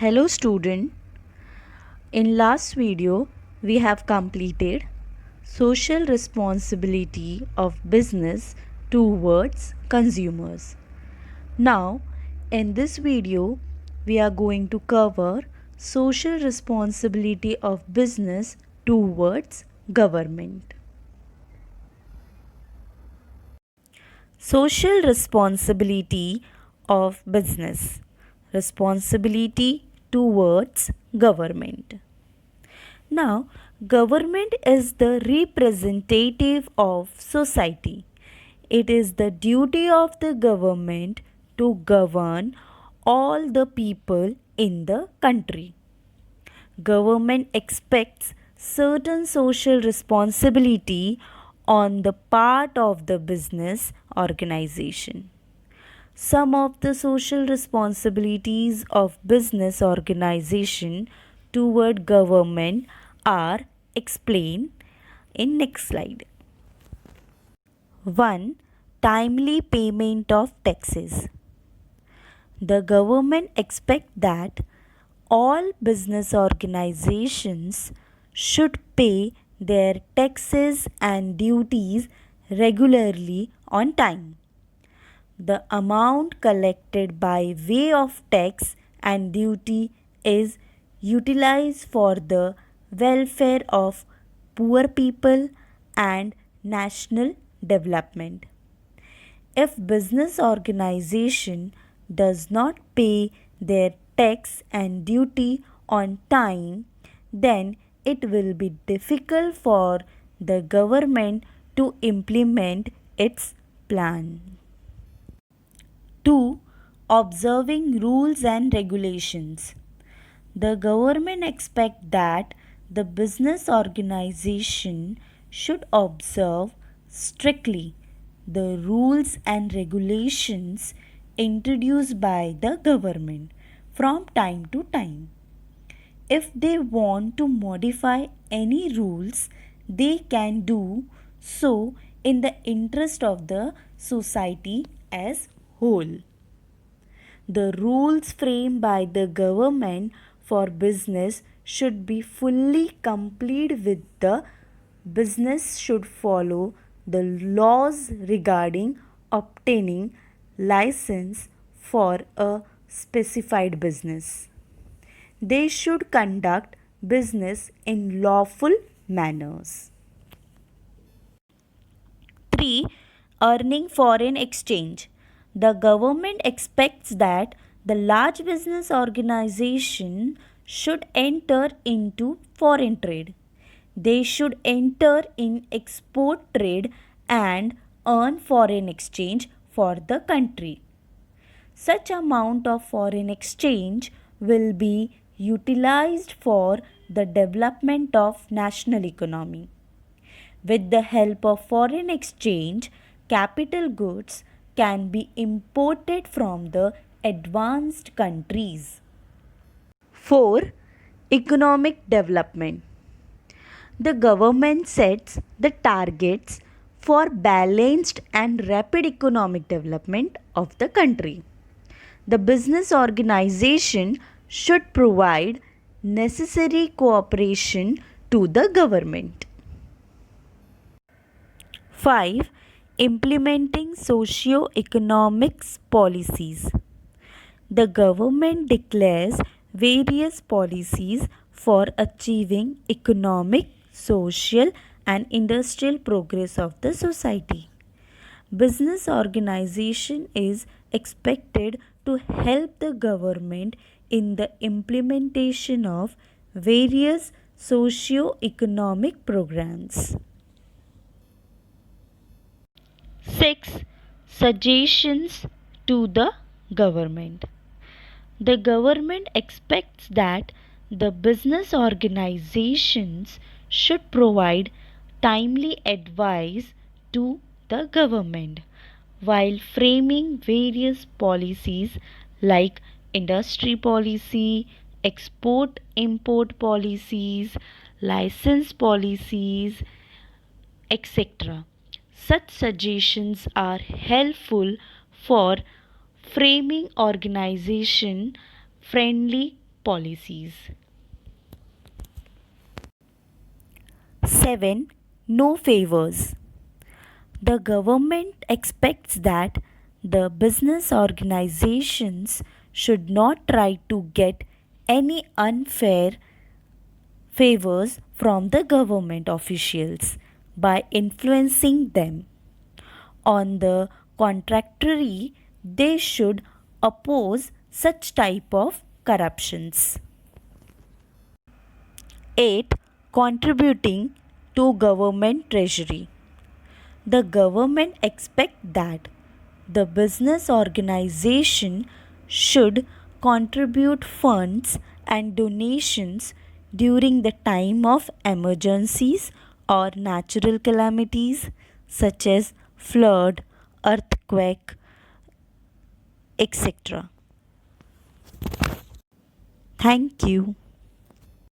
Hello student, in last video we have completed social responsibility of business towards consumers. Now in this video we are going to cover social responsibility of business towards government. Social responsibility of business. Responsibility towards government. Now, government is the representative of society. It is the duty of the government to govern all the people in the country. Government expects certain social responsibility on the part of the business organization. Some of the social responsibilities of business organization toward government are explained in next slide. 1. Timely payment of taxes. The government expects that all business organizations should pay their taxes and duties regularly on time. The amount collected by way of tax and duty is utilized for the welfare of poor people and national development. If business organization does not pay their tax and duty on time, then it will be difficult for the government to implement its plan. 2. Observing rules and regulations. The government expects that the business organization should observe strictly the rules and regulations introduced by the government from time to time. If they want to modify any rules, they can do so in the interest of the society as whole. The rules framed by the government for business should be fully complete with the business should follow the laws regarding obtaining license for a specified business. They should conduct business in lawful manners. 3. Earning foreign exchange. The government expects that the large business organization should enter into foreign trade. They should enter in export trade and earn foreign exchange for the country. Such amount of foreign exchange will be utilized for the development of national economy. With the help of foreign exchange, capital goods can be imported from the advanced countries. 4. Economic development. The government sets the targets for balanced and rapid economic development of the country. The business organization should provide necessary cooperation to the government. 5. Implementing socio-economics policies. The government declares various policies for achieving economic, social, and industrial progress of the society. Business organization is expected to help the government in the implementation of various socio-economic programs. 6. Suggestions to the government. The government expects that the business organizations should provide timely advice to the government while framing various policies like industry policy, export import policies, license policies, etc. Such suggestions are helpful for framing organization friendly policies. 7. No favors. The government expects that the business organizations should not try to get any unfair favors from the government officials by influencing them. On the contrary, they should oppose such type of corruptions. 8. Contributing to government treasury. The government expects that the business organization should contribute funds and donations during the time of emergencies or natural calamities such as flood, earthquake, etc. Thank you.